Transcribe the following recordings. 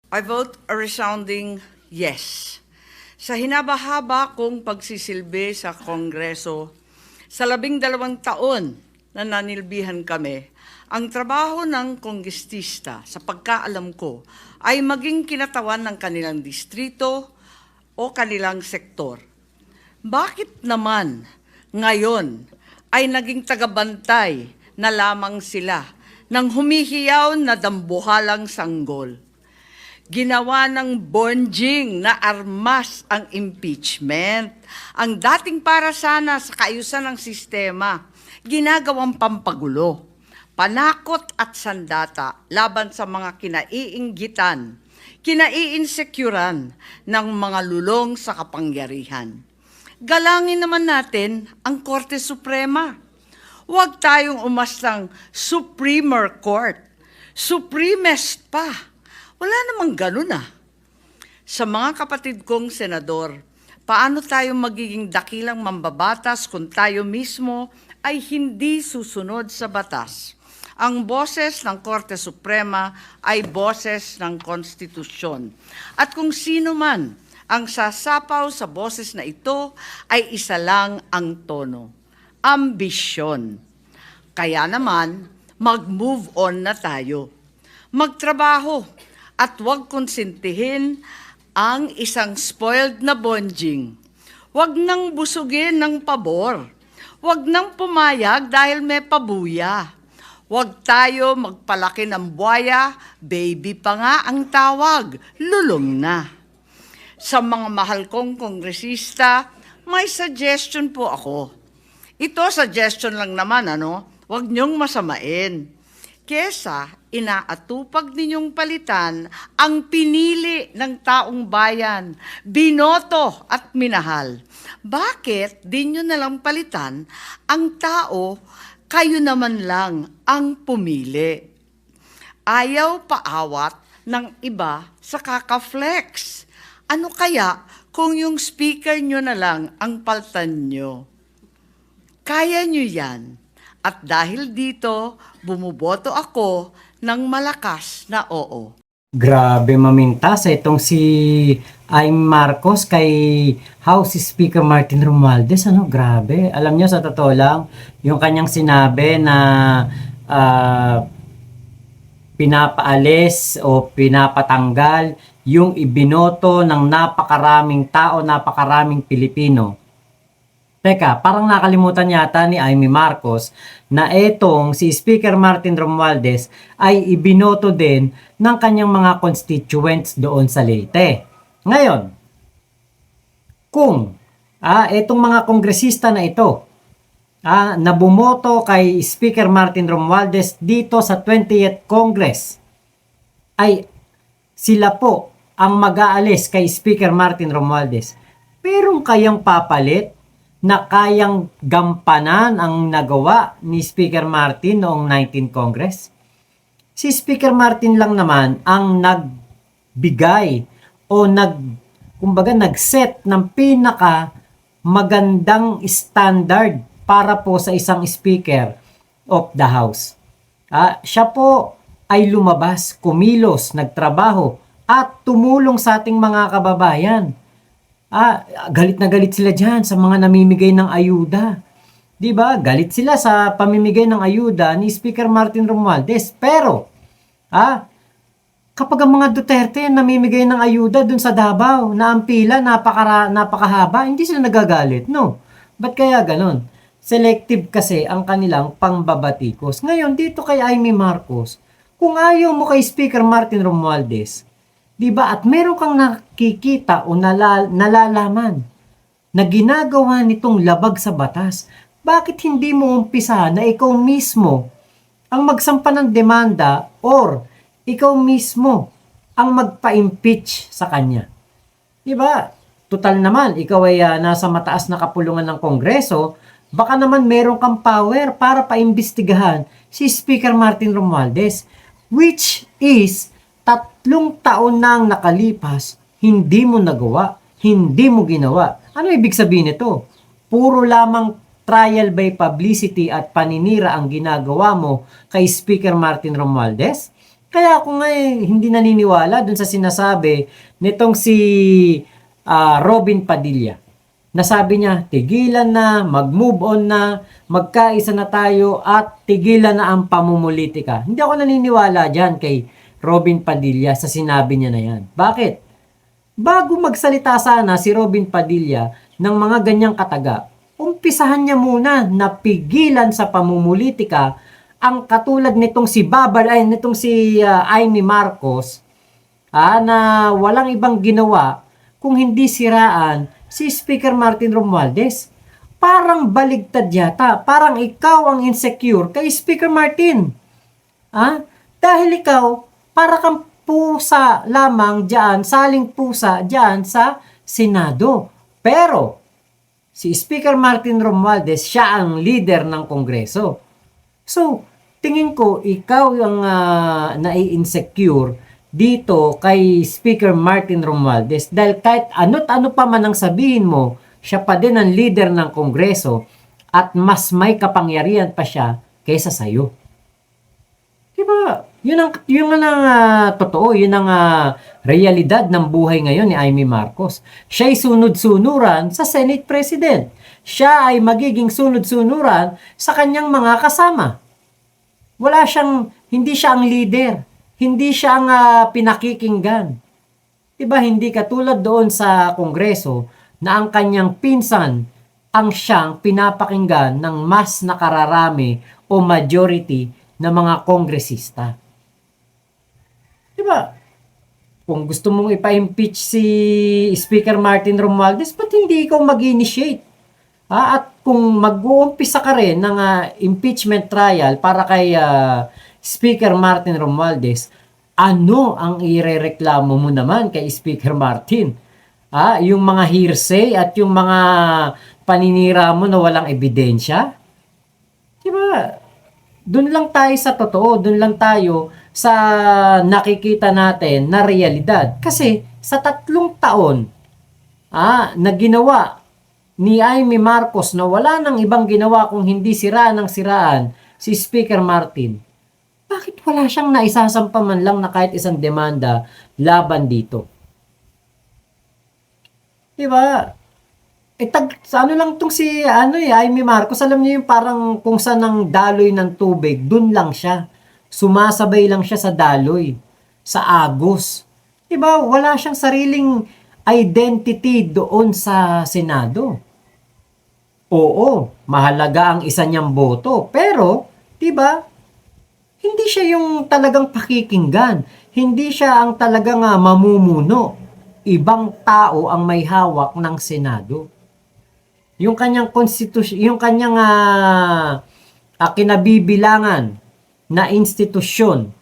I vote a resounding yes. Sa hinabahaba kong pagsisilbi sa Kongreso, sa 12 taon na nanilbihan kami, ang trabaho ng kongrestista sa pagkaalam ko ay maging kinatawan ng kanilang distrito o kanilang sektor. Bakit naman ngayon ay naging tagabantay na lamang sila ng humihiyaw na dambuhalang sanggol? Ginawa ng bonjing na armas ang impeachment. Ang dating para sana sa kaayusan ng sistema, ginagawang pampagulo, panakot at sandata laban sa mga kinaiinggitan, kinaiinsecuran ng mga lulong sa kapangyarihan. Galangin naman natin ang Korte Suprema. Huwag tayong umastang Supremer Court, Supremest pa. Wala namang ganun ah. Sa mga kapatid kong senador, paano tayo magiging dakilang mambabatas kung tayo mismo ay hindi susunod sa batas? Ang boses ng Korte Suprema ay boses ng konstitusyon. At kung sino man ang sasapaw sa boses na ito ay isa lang ang tono, ambisyon. Kaya naman, mag-move on na tayo. Magtrabaho at huwag konsintihin ang isang spoiled na bonjing. Huwag nang busugin ng pabor. Huwag nang pumayag dahil may pabuya. Huwag tayo magpalaki ng buwaya, baby pa nga ang tawag, lulong na. Sa mga mahal kong kongresista, may suggestion po ako. Ito suggestion lang naman, Huwag niyong masamain. Kesa inaatupag ninyong palitan ang pinili ng taong bayan, binoto at minahal. Bakit di nyo nalang palitan ang tao, kayo naman lang ang pumili? Ayaw paawat ng iba sa kakaflex. Ano kaya kung yung speaker nyo na lang ang paltan nyo? Kaya nyo yan. At dahil dito, bumuboto ako ng malakas na oo. Grabe maminta sa itong si Amy Marcos kay House Speaker Martin Romualdez. Grabe. Alam niyo, sa totoo lang, yung kanyang sinabi na pinapaalis o pinapatanggal yung ibinoto ng napakaraming tao, napakaraming Pilipino. Teka, parang nakalimutan yata ni Amy Marcos na etong si Speaker Martin Romualdez ay ibinoto din ng kanyang mga constituents doon sa Leyte. Ngayon, kung etong mga kongresista na ito na bumoto kay Speaker Martin Romualdez dito sa 20th Congress, ay sila po ang mag-aalis kay Speaker Martin Romualdez. Pero kayang papalit na kayang gampanan ang nagawa ni Speaker Martin noong 19th Congress? Si Speaker Martin lang naman ang nagbigay o nag-set ng pinaka magandang standard para po sa isang Speaker of the House. Siya po ay lumabas, kumilos, nagtrabaho at tumulong sa ating mga kababayan. Galit na galit sila dyan sa mga namimigay ng ayuda. Diba? Galit sila sa pamimigay ng ayuda ni Speaker Martin Romualdez. Pero, kapag ang mga Duterte namimigay ng ayuda dun sa Davao, na ang pila napakahaba, hindi sila nagagalit, no? Ba't kaya ganon? Selective kasi ang kanilang pangbabatikos. Ngayon, dito kay Amy Marcos, kung ayaw mo kay Speaker Martin Romualdez, diba? At meron kang nakikita o nalalaman na ginagawa nitong labag sa batas. Bakit hindi mo umpisa na ikaw mismo ang magsampa ng demanda or ikaw mismo ang magpa-impeach sa kanya? Diba? Total naman, ikaw ay nasa mataas na kapulungan ng Kongreso, baka naman meron kang power para paimbestigahan si Speaker Martin Romualdez, which is 3 taon nang nakalipas, hindi mo nagawa, hindi mo ginawa. Ano ibig sabihin nito? Puro lamang trial by publicity at paninira ang ginagawa mo kay Speaker Martin Romualdez? Kaya ako nga hindi naniniwala dun sa sinasabi nitong si Robin Padilla. Nasabi niya, tigilan na, mag-move on na, magkaisa na tayo at tigilan na ang pamumulitika. Hindi ako naniniwala dyan kay Robin Padilla sa sinabi niya na yan. Bakit? Bago magsalita sana si Robin Padilla ng mga ganyang kataga, umpisahan niya muna na pigilan sa pamumulitika ang katulad nitong si nitong si Amy Marcos na walang ibang ginawa kung hindi siraan si Speaker Martin Romualdez. Parang baligtad yata. Parang ikaw ang insecure kay Speaker Martin. Dahil ikaw, para kang pusa lamang dyan, saling pusa dyan sa Senado. Pero, si Speaker Martin Romualdez, siya ang leader ng Kongreso. So, tingin ko, ikaw ang nai-insecure dito kay Speaker Martin Romualdez dahil kahit ano't ano pa man ang sabihin mo, siya pa din ang leader ng Kongreso at mas may kapangyarihan pa siya kaysa sa'yo. Diba? Yun ang totoo, yun ang realidad ng buhay ngayon ni Amy Marcos. Siya ay sunod-sunuran sa Senate President. Siya ay magiging sunod-sunuran sa kanyang mga kasama. Hindi siya ang leader. Hindi siya ang pinakikinggan. Diba, hindi katulad doon sa Kongreso na ang kanyang pinsan ang siyang pinapakinggan ng mas nakararami o majority na mga kongresista. Diba? Kung gusto mong ipa-impeach si Speaker Martin Romualdez, ba't hindi ikaw mag-initiate? At kung mag-uumpisa ka rin ng impeachment trial para kay Speaker Martin Romualdez, ano ang irereklamo mo naman kay Speaker Martin? Yung mga hearsay at yung mga paninira mo na walang ebidensya? Diba? Doon lang tayo sa totoo, doon lang tayo sa nakikita natin na realidad. Kasi sa 3 taon na ginawa ni Amy Marcos na wala nang ibang ginawa kung hindi siraan ng siraan si Speaker Martin, bakit wala siyang naisasampa man lang na kahit isang demanda laban dito? Diba? Sa ano lang tong si Amy Marcos, alam niyo yung parang kung saan ang daloy ng tubig, dun lang siya. Sumasabay lang siya sa daloy, sa agos. Diba? Wala siyang sariling identity doon sa Senado. Oo, mahalaga ang isa niyang boto. Pero, diba? Hindi siya yung talagang pakikinggan. Hindi siya ang talagang mamumuno. Ibang tao ang may hawak ng Senado. Yung kanyang konstitusyon, yung kanyang kinabibilangan na institusyon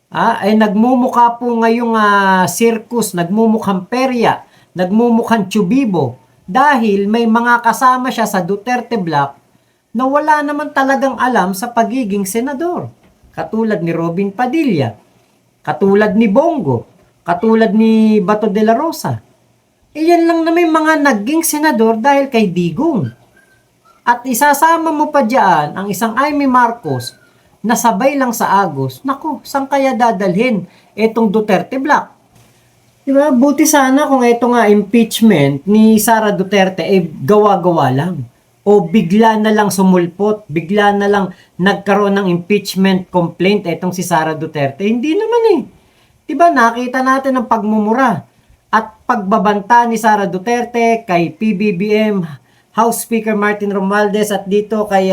ay nagmumukha po ngayong circus, nagmumukhang perya, nagmumukhang tsubibo dahil may mga kasama siya sa Duterte Block na wala naman talagang alam sa pagiging senador. Katulad ni Robin Padilla, katulad ni Bongo, katulad ni Bato de la Rosa. Iyan lang na may mga naging senador dahil kay Digong. At isasama mo pa dyan ang isang Amy Marcos na sabay lang sa Agos. Naku, saan kaya dadalhin itong Duterte Block? Diba? Buti sana kung ito impeachment ni Sara Duterte gawa-gawa lang. O bigla na lang sumulpot, bigla na lang nagkaroon ng impeachment complaint itong si Sara Duterte. Hindi naman Diba, nakita natin ang pagmumura at pagbabanta ni Sara Duterte kay PBBM, House Speaker Martin Romualdez at dito kay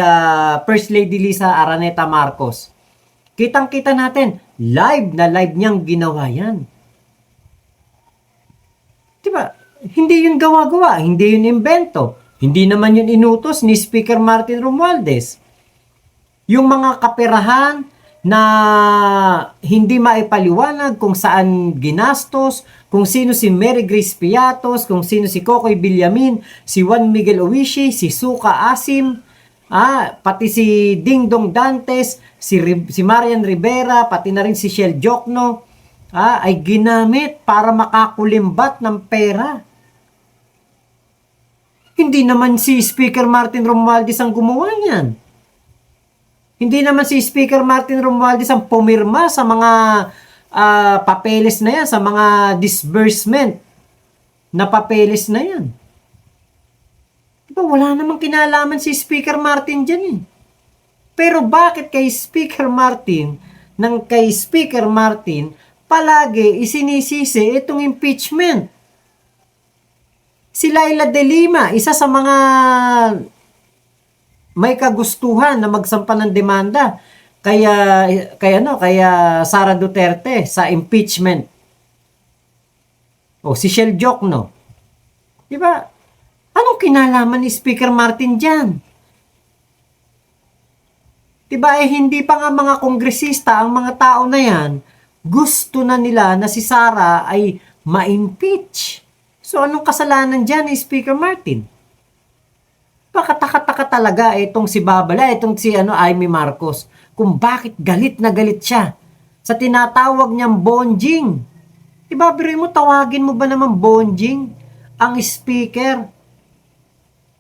First Lady Lisa Araneta Marcos. Kitang-kita natin, live na live niyang ginawa yan. Diba, hindi yun gawa-gawa, hindi yun invento. Hindi naman yun inutos ni Speaker Martin Romualdez. Yung mga kaperahan na hindi maipaliwanag kung saan ginastos, kung sino si Mary Grace Piatos, kung sino si Cocoy Villamin, si Juan Miguel Owishi, si Suka Asim, pati si Dingdong Dantes, si Marian Rivera, pati na rin si Shell Jokno, ay ginamit para makakulimbat ng pera. Hindi naman si Speaker Martin Romualdez ang gumawa niyan. Hindi naman si Speaker Martin Romualdez ang pumirma sa mga papeles na yan, sa mga disbursement na papeles na yan. Diba, wala namang kinalaman si Speaker Martin dyan eh. Pero bakit kay Speaker Martin, palagi isinisisi itong impeachment? Si Laila de Lima, isa sa mga may kagustuhan na magsampa ng demanda kaya Sara Duterte sa impeachment. O si Shell Jokno. Di ba? Anong kinalaman ni Speaker Martin diyan? Di ba hindi pa nga mga kongresista ang mga tao na yan, gusto na nila na si Sara ay ma-impeach. So anong kasalanan diyan ni Speaker Martin? Pakataka-taka talaga itong si Babala, itong si Amy Marcos, kung bakit galit na galit siya sa tinatawag niyang bonjing. Diba, biruin mo, tawagin mo ba naman bonjing ang speaker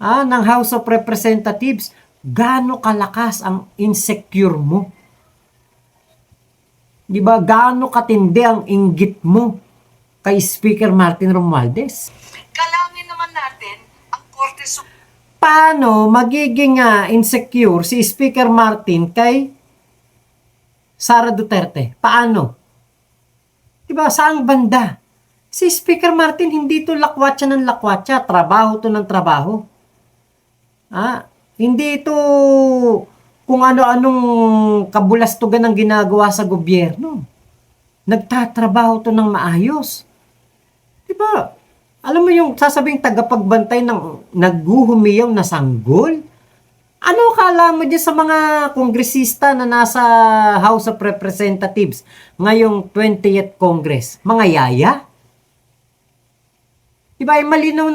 ng House of Representatives? Gaano kalakas ang insecure mo? Diba, gaano katindi ang inggit mo kay Speaker Martin Romualdez? Kalangin naman natin ang Korte Suprema. Paano magiging insecure si Speaker Martin kay Sara Duterte? Paano? Diba, saang banda? Si Speaker Martin, hindi to lakwatsa ng lakwatsa. Trabaho to ng trabaho. Hindi ito kung ano-anong kabulastugan ang ginagawa sa gobyerno. Nagtatrabaho to ng maayos. Diba? Alam mo yung sasabing tagapagbantay ng naghuhumiyaw na sanggol? Ano akala mo dyan sa mga kongresista na nasa House of Representatives ngayong 20th Congress? Mga yaya? Diba, malinaw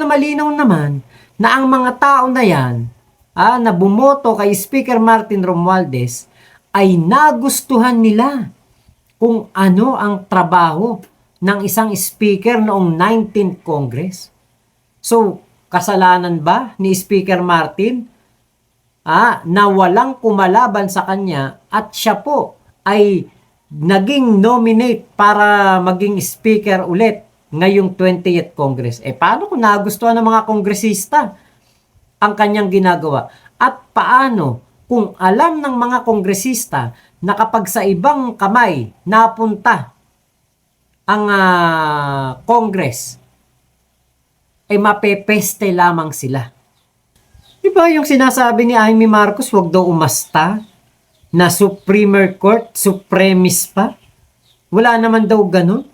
naman na ang mga tao na yan na bumoto kay Speaker Martin Romualdez ay nagustuhan nila kung ano ang trabaho ng isang speaker noong 19th Congress. So, kasalanan ba ni Speaker Martin na walang kumalaban sa kanya at siya po ay naging nominate para maging speaker ulit ngayong 20th Congress? Paano kung nagustuhan ng mga kongresista ang kanyang ginagawa? At paano kung alam ng mga kongresista na kapag sa ibang kamay napunta ang Congress, ay mapepeste lamang sila? Diba yung sinasabi ni Amy Marcos, wag daw umasta na Supreme Court, supremis pa? Wala naman daw ganun.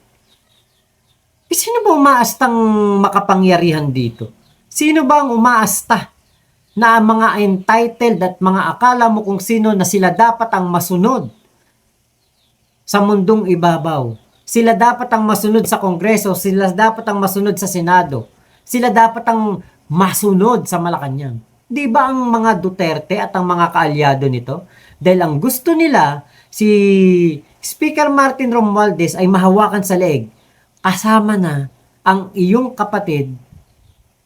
Sino ba umaastang makapangyarihan dito? Sino ba ang umaasta na mga entitled at mga akala mo kung sino na sila dapat ang masunod sa mundong ibabaw? Sila dapat ang masunod sa Kongreso, sila dapat ang masunod sa Senado, sila dapat ang masunod sa Malacanang. Di ba ang mga Duterte at ang mga kaalyado nito? Dahil ang gusto nila, si Speaker Martin Romualdez ay mahawakan sa leeg, kasama na ang iyong kapatid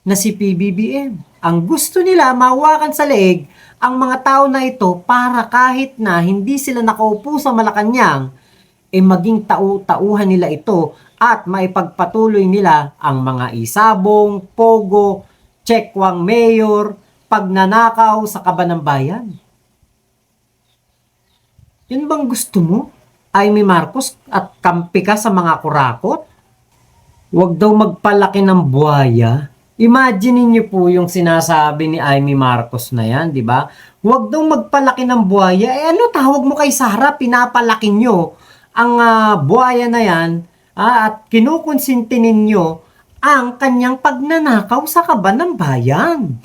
na si PBBM. Ang gusto nila, mahawakan sa leeg ang mga tao na ito para kahit na hindi sila nakaupo sa Malacanang, maging tauhan nila ito at maipagpatuloy nila ang mga isabong, pogo, chekwang mayor, pagnanakaw sa kaban ng bayan. Yun bang gusto mo, Amy Marcos, at kampi ka sa mga kurakot? Huwag daw magpalaki ng buhaya. Imagine niyo po yung sinasabi ni Amy Marcos na yan, di ba? Huwag daw magpalaki ng buhaya. Ano tawag mo kay Sara? Pinapalaki nyo ang buhaya na yan at kinukonsinti ninyo ang kanyang pagnanakaw sa kaban ng bayan.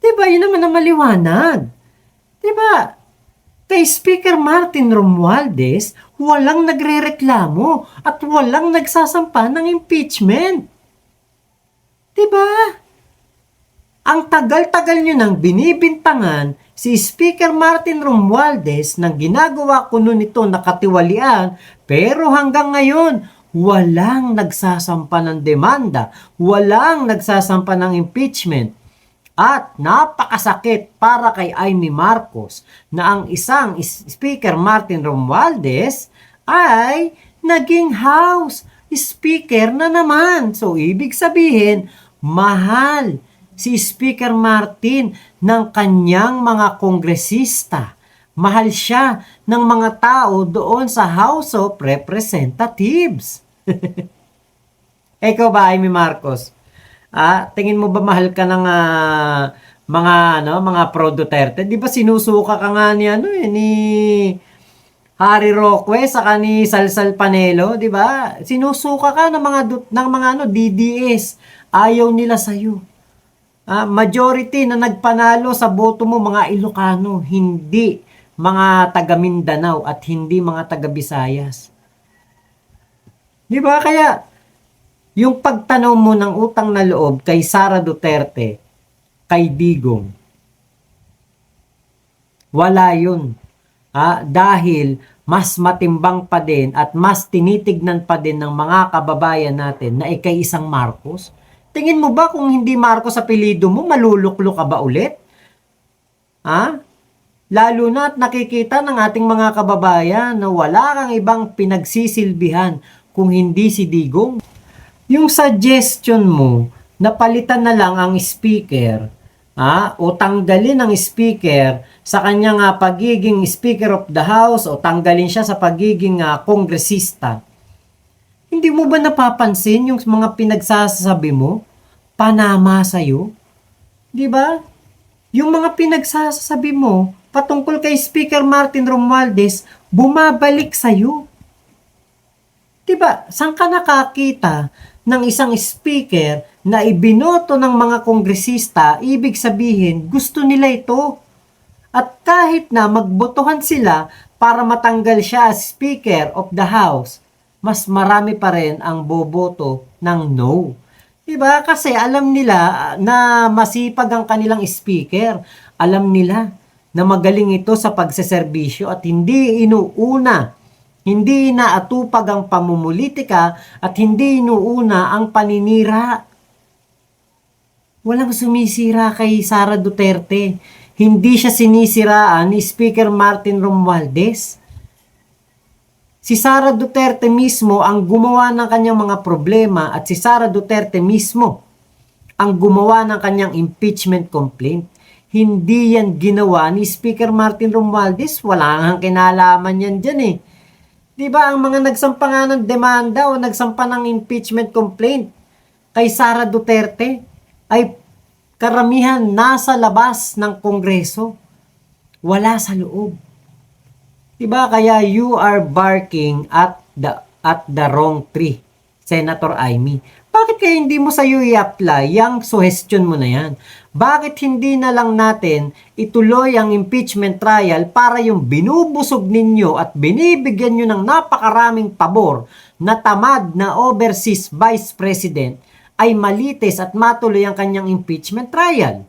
Diba? Yun naman ang maliwanag. Diba? Kay Speaker Martin Romualdez, walang nagrereklamo at walang nagsasampa ng impeachment. Diba? Ang tagal-tagal nyo nang binibintangan si Speaker Martin Romualdez nang ginagawa kuno nito na katiwalian, pero hanggang ngayon, walang nagsasampa ng demanda, walang nagsasampa ng impeachment. At napakasakit para kay Amy Marcos na ang isang Speaker Martin Romualdez ay naging House Speaker na naman. So, ibig sabihin, mahal si Speaker Martin ng kanyang mga kongresista. Mahal siya ng mga tao doon sa House of Representatives. Ikaw ba, Amy Marcos? Tingin mo ba mahal ka ng mga pro Duterte? 'Di ba sinusuka ka nga ni Harry Roque saka ni Salsal Panelo, 'di ba? Sinusuka ka ng mga DDS. Ayaw nila sa iyo. Majority na nagpanalo sa boto mo mga Ilocano, hindi mga taga Mindanao at hindi mga taga Visayas. 'Di ba? Kaya yung pagtanaw mo ng utang na loob kay Sara Duterte, kay Digong, wala yun. Dahil mas matimbang pa din at mas tinitignan pa din ng mga kababayan natin na ikay isang Marcos. Tingin mo ba kung hindi Marcos apelido mo, maluluklo ka ba ulit? Lalo na at nakikita ng ating mga kababayan na wala kang ibang pinagsisilbihan kung hindi si Digong. Yung suggestion mo na palitan na lang ang speaker o tanggalin ang speaker sa kanyang pagiging Speaker of the House o tanggalin siya sa pagiging kongresista. Hindi mo ba napapansin yung mga pinagsasabi mo? Panama sa'yo? Di ba? Yung mga pinagsasabi mo patungkol kay Speaker Martin Romualdez, bumabalik sa'yo. Di ba? Saan ka nakakita ng isang speaker na ibinoto ng mga kongresista, ibig sabihin, gusto nila ito. At kahit na magbotohan sila para matanggal siya as Speaker of the House, mas marami pa rin ang boboto ng no. Diba? Kasi alam nila na masipag ang kanilang speaker. Alam nila na magaling ito sa pagseserbisyo at hindi inuuna. Hindi inaatupag ang pamumulitika at hindi inuuna ang paninira. Walang sumisira kay Sara Duterte. Hindi siya sinisiraan ni Speaker Martin Romualdez. Si Sara Duterte mismo ang gumawa ng kanyang mga problema at si Sara Duterte mismo ang gumawa ng kanyang impeachment complaint. Hindi yan ginawa ni Speaker Martin Romualdez. Wala nga kinalaman yan dyan eh. Di ba ang mga nagsampa nga ng demanda o nagsampa ng impeachment complaint kay Sara Duterte ay karamihan nasa labas ng Kongreso. Wala sa loob. Di ba? Kaya you are barking at the wrong tree, Senator Amy. Bakit kaya hindi mo sa iyo i-apply yung suggestion mo na yan? Bakit hindi na lang natin ituloy ang impeachment trial para yung binubusog ninyo at binibigyan nyo ng napakaraming pabor na tamad na overseas vice president ay malitis at matuloy ang kanyang impeachment trial?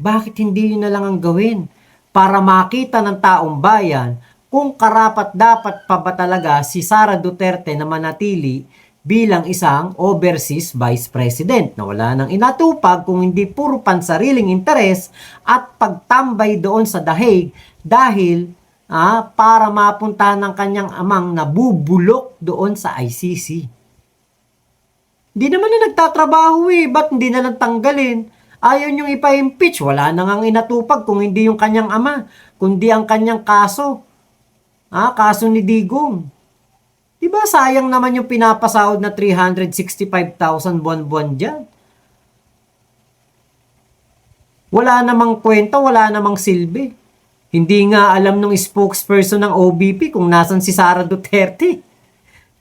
Bakit hindi yun na lang ang gawin para makita ng taong bayan kung karapat-dapat pa ba talaga si Sara Duterte na manatili bilang isang overseas vice president na wala nang inatupag kung hindi puro pansariling interes at pagtambay doon sa The Hague dahil para mapuntahan ng kanyang amang nabubulok doon sa ICC. Hindi naman na nagtatrabaho ba't hindi na lang tanggalin? Ayaw niyong ipa-impeach, wala na ngang inatupag kung hindi yung kanyang ama, kundi ang kanyang kaso. Kaso ni Digong. Diba sayang naman yung pinapasahod na 365,000 buwan-buwan dyan? Wala namang kwenta, wala namang silbi. Hindi nga alam ng spokesperson ng OBP kung nasan si Sara Duterte.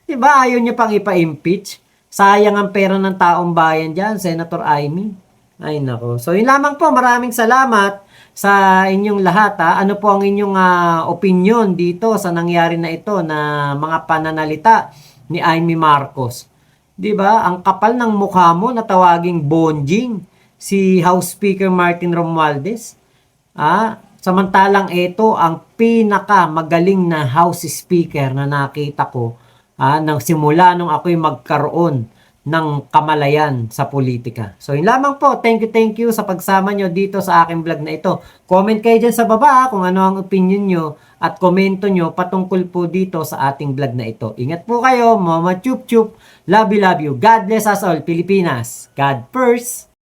Diba ayaw niya pang ipa-impeach? Sayang ang pera ng taong bayan dyan, Senator Amy. Ay nako. So yun lamang po, maraming salamat sa inyong lahat. Ano po ang inyong opinion dito sa nangyari na ito na mga pananalita ni Amy Marcos? 'Di ba? Ang kapal ng mukha mo na tawaging bonjing si House Speaker Martin Romualdez. Samantalang ito ang pinaka magaling na House Speaker na nakita ko nang simula nung ako'y magkaroon ng kamalayan sa politika. So yun lamang po. Thank you sa pagsama nyo dito sa aking vlog na ito. Comment kayo dyan sa baba kung ano ang opinion nyo at komento nyo patungkol po dito sa ating vlog na ito. Ingat po kayo, Mama Chup Chup. Love you, love you. God bless us all, Pilipinas. God first.